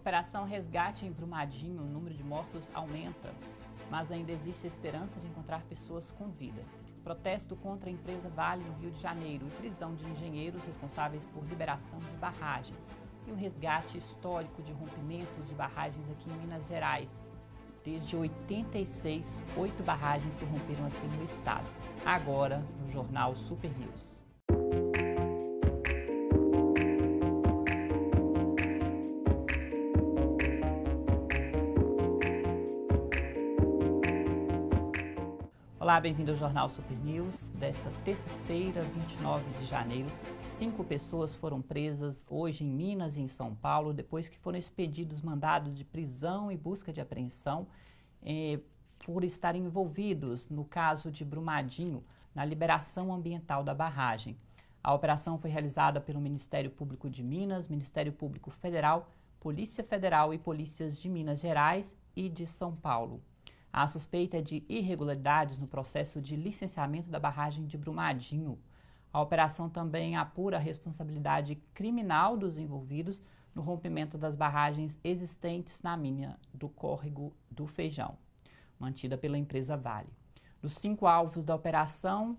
Operação Resgate em Brumadinho, o número de mortos aumenta, mas ainda existe a esperança de encontrar pessoas com vida. Protesto contra a empresa Vale no Rio de Janeiro e prisão de engenheiros responsáveis por liberação de barragens. E o resgate histórico de rompimentos de barragens aqui em Minas Gerais. Desde 86, 8 barragens se romperam aqui no estado. Agora, no Jornal Super News. Olá, bem-vindo ao Jornal Super News. Desta terça-feira, 29 de janeiro, 5 pessoas foram presas hoje em Minas e em São Paulo, depois que foram expedidos mandados de prisão e busca de apreensão por estarem envolvidos no caso de Brumadinho, na liberação ambiental da barragem. A operação foi realizada pelo Ministério Público de Minas, Ministério Público Federal, Polícia Federal e polícias de Minas Gerais e de São Paulo. A suspeita é de irregularidades no processo de licenciamento da barragem de Brumadinho. A operação também apura a responsabilidade criminal dos envolvidos no rompimento das barragens existentes na mina do Córrego do Feijão, mantida pela empresa Vale. Dos 5 alvos da operação,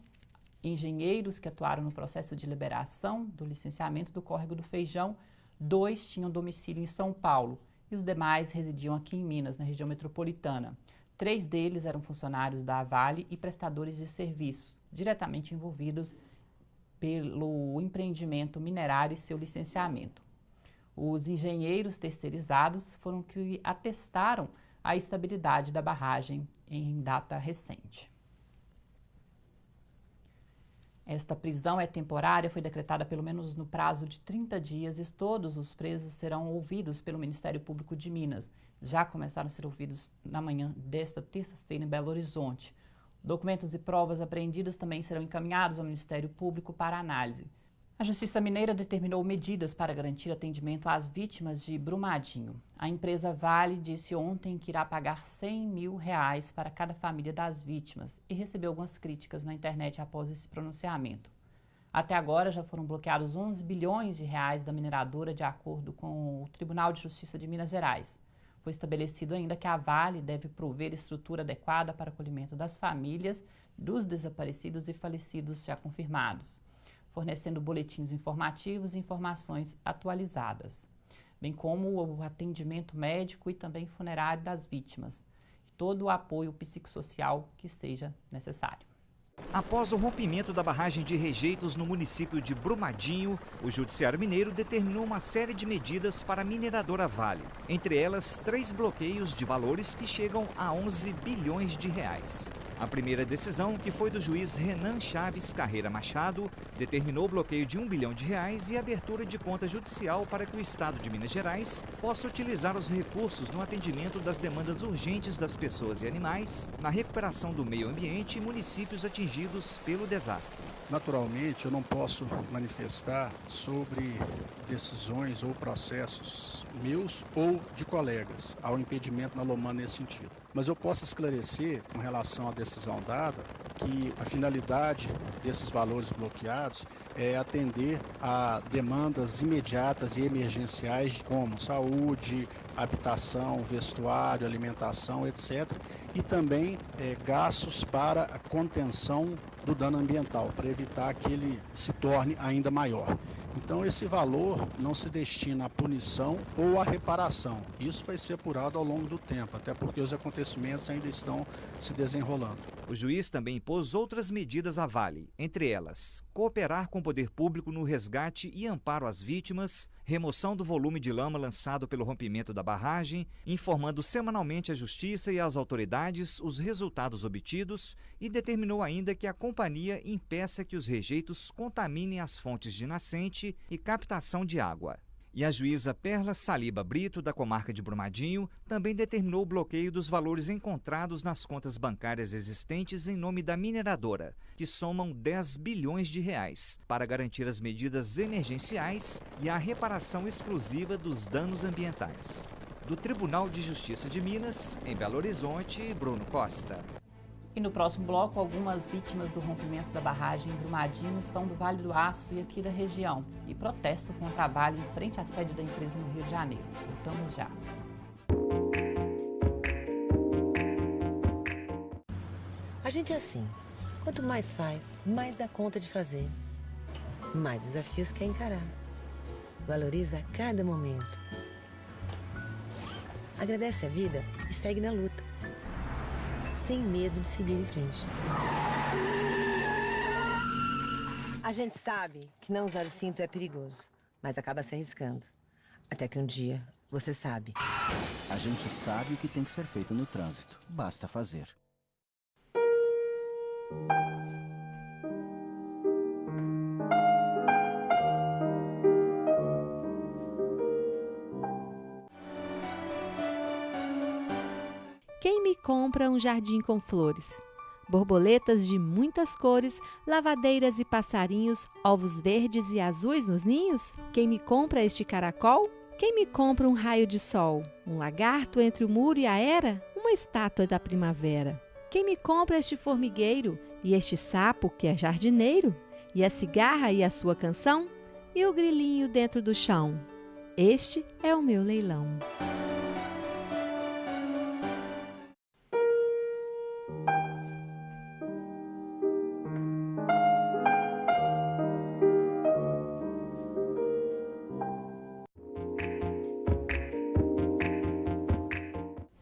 engenheiros que atuaram no processo de liberação do licenciamento do Córrego do Feijão, 2 tinham domicílio em São Paulo e os demais residiam aqui em Minas, na região metropolitana. 3 deles eram funcionários da Vale e prestadores de serviços, diretamente envolvidos pelo empreendimento minerário e seu licenciamento. Os engenheiros terceirizados foram que atestaram a estabilidade da barragem em data recente. Esta prisão é temporária, foi decretada pelo menos no prazo de 30 dias e todos os presos serão ouvidos pelo Ministério Público de Minas. Já começaram a ser ouvidos na manhã desta terça-feira em Belo Horizonte. Documentos e provas apreendidas também serão encaminhados ao Ministério Público para análise. A Justiça Mineira determinou medidas para garantir atendimento às vítimas de Brumadinho. A empresa Vale disse ontem que irá pagar R$100 mil para cada família das vítimas e recebeu algumas críticas na internet após esse pronunciamento. Até agora já foram bloqueados 11 bilhões de reais da mineradora de acordo com o Tribunal de Justiça de Minas Gerais. Foi estabelecido ainda que a Vale deve prover estrutura adequada para acolhimento das famílias dos desaparecidos e falecidos já confirmados, fornecendo boletins informativos e informações atualizadas, bem como o atendimento médico e também funerário das vítimas, e todo o apoio psicossocial que seja necessário. Após o rompimento da barragem de rejeitos no município de Brumadinho, o Judiciário Mineiro determinou uma série de medidas para a mineradora Vale, entre elas 3 bloqueios de valores que chegam a 11 bilhões de reais. A primeira decisão, que foi do juiz Renan Chaves Carreira Machado, determinou o bloqueio de R$1 bilhão e a abertura de conta judicial para que o Estado de Minas Gerais possa utilizar os recursos no atendimento das demandas urgentes das pessoas e animais, na recuperação do meio ambiente e municípios atingidos pelo desastre. Naturalmente, eu não posso manifestar sobre decisões ou processos meus ou de colegas ao impedimento na Lomã nesse sentido. Mas eu posso esclarecer, com relação à decisão dada, que a finalidade desses valores bloqueados é atender a demandas imediatas e emergenciais como saúde, habitação, vestuário, alimentação, etc. E também gastos para a contenção do dano ambiental, para evitar que ele se torne ainda maior. Então esse valor não se destina à punição ou à reparação. Isso vai ser apurado ao longo do tempo, até porque os acontecimentos ainda estão se desenrolando. O juiz também impôs outras medidas à Vale, entre elas, cooperar com o poder público no resgate e amparo às vítimas, remoção do volume de lama lançado pelo rompimento da barragem, informando semanalmente à Justiça e às autoridades os resultados obtidos e determinou ainda que a companhia impeça que os rejeitos contaminem as fontes de nascente e captação de água. E a juíza Perla Saliba Brito, da comarca de Brumadinho, também determinou o bloqueio dos valores encontrados nas contas bancárias existentes em nome da mineradora, que somam 10 bilhões de reais, para garantir as medidas emergenciais e a reparação exclusiva dos danos ambientais. Do Tribunal de Justiça de Minas, em Belo Horizonte, Bruno Costa. E no próximo bloco, algumas vítimas do rompimento da barragem em Brumadinho são do Vale do Aço e aqui da região e protestam com o trabalho em frente à sede da empresa no Rio de Janeiro. Voltamos já. A gente é assim. Quanto mais faz, mais dá conta de fazer. Mais desafios quer encarar. Valoriza cada momento. Agradece a vida e segue na luta. Sem medo de seguir em frente. A gente sabe que não usar o cinto é perigoso, mas acaba se arriscando. Até que um dia você sabe. A gente sabe o que tem que ser feito no trânsito. Basta fazer. Quem me compra um jardim com flores? Borboletas de muitas cores, lavadeiras e passarinhos, ovos verdes e azuis nos ninhos? Quem me compra este caracol? Quem me compra um raio de sol? Um lagarto entre o muro e a era? Uma estátua da primavera? Quem me compra este formigueiro e este sapo que é jardineiro? E a cigarra e a sua canção? E o grilinho dentro do chão? Este é o meu leilão.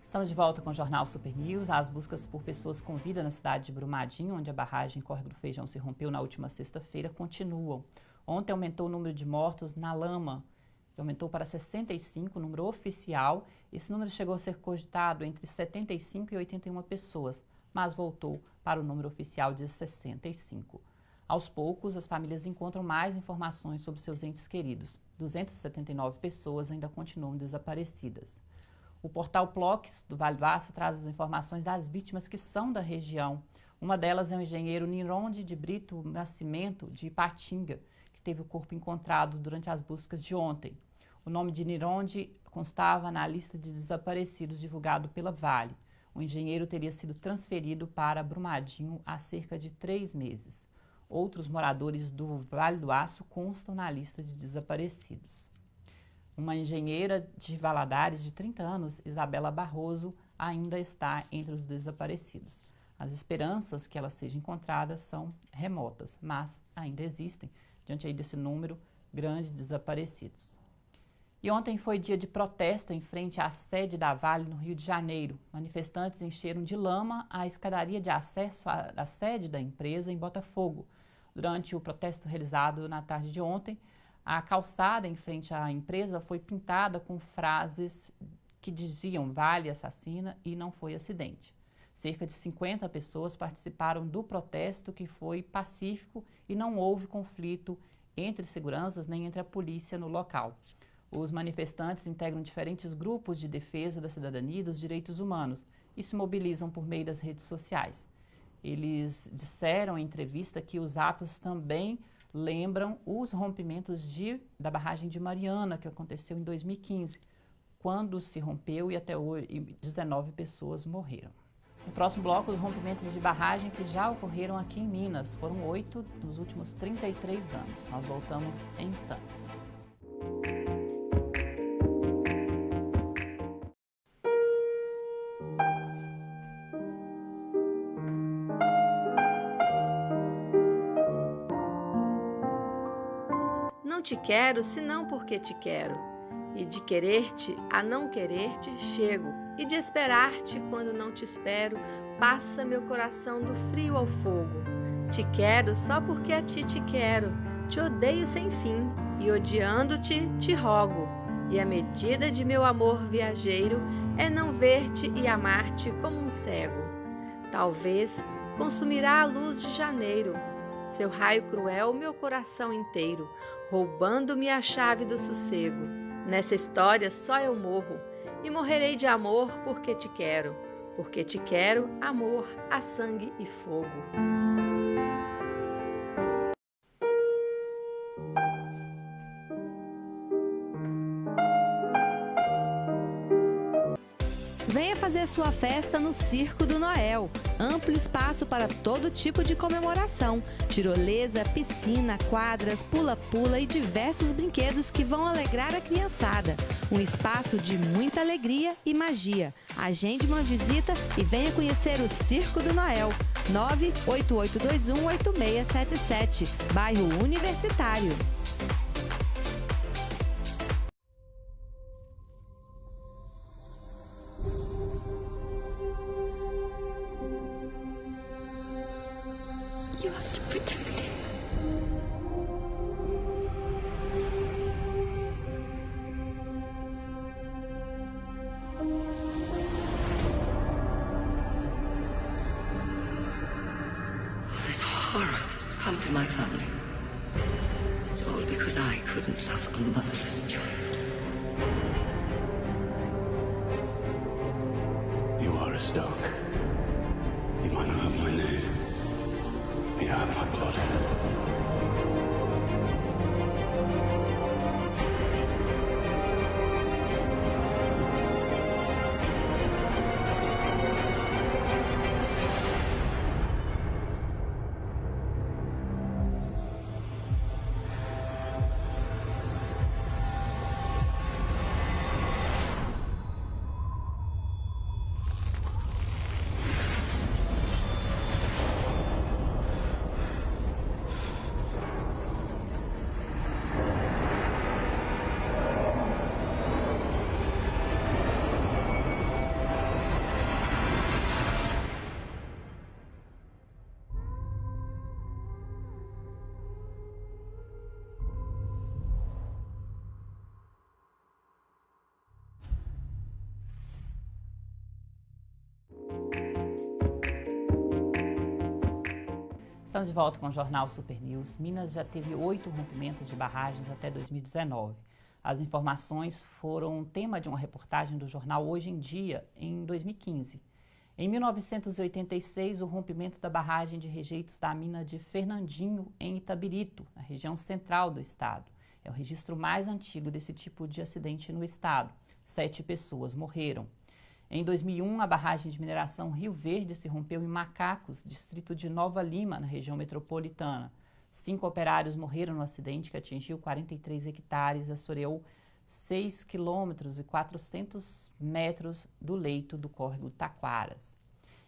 Estamos de volta com o Jornal Super News. As buscas por pessoas com vida na cidade de Brumadinho, onde a barragem Córrego do Feijão se rompeu na última sexta-feira, continuam. Ontem aumentou o número de mortos na lama, que aumentou para 65, o número oficial. Esse número chegou a ser cogitado entre 75 e 81 pessoas, mas voltou para o número oficial de 65. Aos poucos, as famílias encontram mais informações sobre seus entes queridos. 279 pessoas ainda continuam desaparecidas. O portal Plox, do Vale do Aço, traz as informações das vítimas que são da região. Uma delas é o engenheiro Nironde de Brito Nascimento, de Ipatinga, que teve o corpo encontrado durante as buscas de ontem. O nome de Nironde constava na lista de desaparecidos divulgado pela Vale. O engenheiro teria sido transferido para Brumadinho há cerca de 3 meses. Outros moradores do Vale do Aço constam na lista de desaparecidos. Uma engenheira de Valadares de 30 anos, Isabela Barroso, ainda está entre os desaparecidos. As esperanças que ela seja encontrada são remotas, mas ainda existem, diante aí desse número grande de desaparecidos. E ontem foi dia de protesto em frente à sede da Vale, no Rio de Janeiro. Manifestantes encheram de lama a escadaria de acesso à sede da empresa em Botafogo. Durante o protesto realizado na tarde de ontem, a calçada em frente à empresa foi pintada com frases que diziam "Vale assassina" e "não foi acidente". Cerca de 50 pessoas participaram do protesto, que foi pacífico e não houve conflito entre seguranças nem entre a polícia no local. Os manifestantes integram diferentes grupos de defesa da cidadania e dos direitos humanos e se mobilizam por meio das redes sociais. Eles disseram em entrevista que os atos também lembram os rompimentos da barragem de Mariana, que aconteceu em 2015, quando se rompeu e até hoje 19 pessoas morreram. No próximo bloco, os rompimentos de barragem que já ocorreram aqui em Minas. Foram 8 nos últimos 33 anos. Nós voltamos em instantes. Não te quero, senão porque te quero. E de querer-te a não querer-te, chego. E de esperar-te, quando não te espero, passa meu coração do frio ao fogo. Te quero só porque a ti te quero. Te odeio sem fim, e odiando-te, te rogo. E a medida de meu amor viajeiro é não ver-te e amar-te como um cego. Talvez consumirá a luz de janeiro, seu raio cruel meu coração inteiro, roubando-me a chave do sossego. Nessa história só eu morro, e morrerei de amor porque te quero, amor a sangue e fogo. Venha fazer fazer sua festa no Circo do Noel. Amplo espaço para todo tipo de comemoração. Tirolesa, piscina, quadras, pula-pula e diversos brinquedos que vão alegrar a criançada. Um espaço de muita alegria e magia. Agende uma visita e venha conhecer o Circo do Noel. 988218677, bairro Universitário. You have to protect him. This horror that's come to my family. It's all because I couldn't love a motherless child. You are a Stark. You might not have my name. You have my blood. Estamos de volta com o Jornal Super News. Minas já teve 8 rompimentos de barragens até 2019. As informações foram tema de uma reportagem do jornal Hoje em Dia, em 2015. Em 1986, o rompimento da barragem de rejeitos da mina de Fernandinho, em Itabirito, na região central do estado. É o registro mais antigo desse tipo de acidente no estado. 7 pessoas morreram. Em 2001, a barragem de mineração Rio Verde se rompeu em Macacos, distrito de Nova Lima, na região metropolitana. 5 operários morreram no acidente que atingiu 43 hectares e assoreou 6 quilômetros e 400 metros do leito do córrego Taquaras.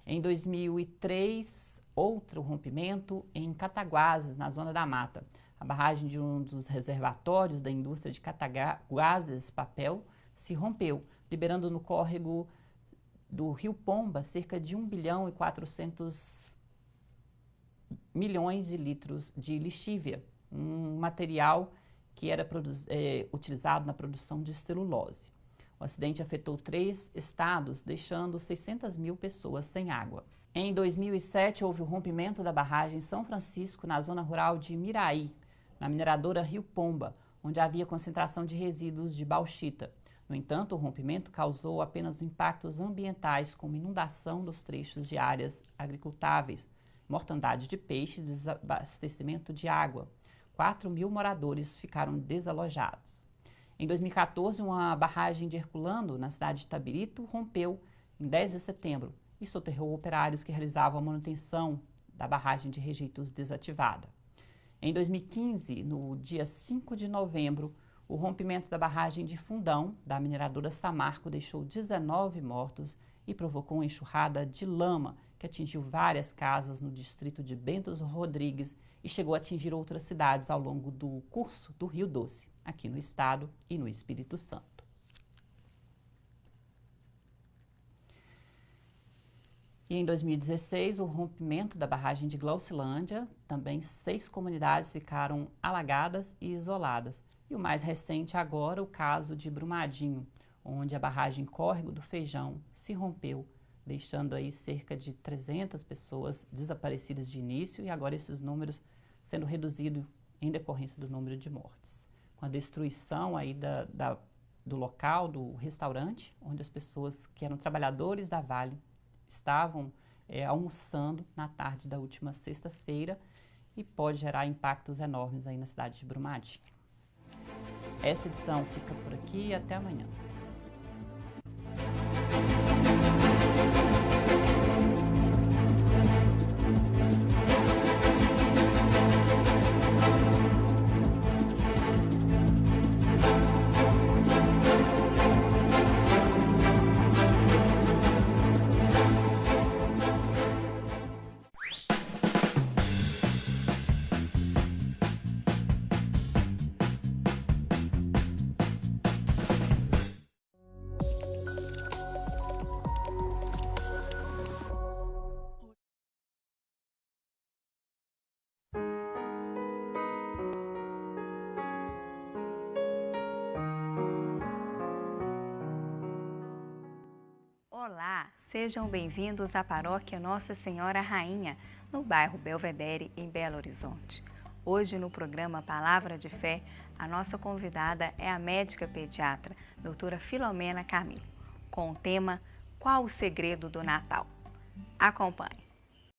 Em 2003, outro rompimento em Cataguases, na Zona da Mata. A barragem de um dos reservatórios da indústria de Cataguases Papel se rompeu, liberando no córrego do Rio Pomba cerca de 1 bilhão e 400 milhões de litros de lixívia, um material que era utilizado na produção de celulose. O acidente afetou 3 estados, deixando 600 mil pessoas sem água. Em 2007, houve o rompimento da barragem São Francisco, na zona rural de Miraí, na mineradora Rio Pomba, onde havia concentração de resíduos de bauxita. No entanto, o rompimento causou apenas impactos ambientais, como inundação dos trechos de áreas agricultáveis, mortandade de peixes e desabastecimento de água. 4 mil moradores ficaram desalojados. Em 2014, uma barragem de Herculano, na cidade de Itabirito, rompeu em 10 de setembro e soterrou operários que realizavam a manutenção da barragem de rejeitos desativada. Em 2015, no dia 5 de novembro, o rompimento da barragem de Fundão, da mineradora Samarco, deixou 19 mortos e provocou uma enxurrada de lama que atingiu várias casas no distrito de Bento Rodrigues e chegou a atingir outras cidades ao longo do curso do Rio Doce, aqui no estado e no Espírito Santo. E em 2016, o rompimento da barragem de Glaucilândia, também 6 comunidades ficaram alagadas e isoladas. E o mais recente agora, o caso de Brumadinho, onde a barragem Córrego do Feijão se rompeu, deixando aí cerca de 300 pessoas desaparecidas de início e agora esses números sendo reduzidos em decorrência do número de mortes. Com a destruição aí do local, do restaurante, onde as pessoas que eram trabalhadores da Vale estavam almoçando na tarde da última sexta-feira e pode gerar impactos enormes aí na cidade de Brumadinho. Esta edição fica por aqui e até amanhã. Olá, sejam bem-vindos à Paróquia Nossa Senhora Rainha, no bairro Belvedere, em Belo Horizonte. Hoje, no programa Palavra de Fé, a nossa convidada é a médica pediatra, doutora Filomena Camilo, com o tema Qual o Segredo do Natal? Acompanhe!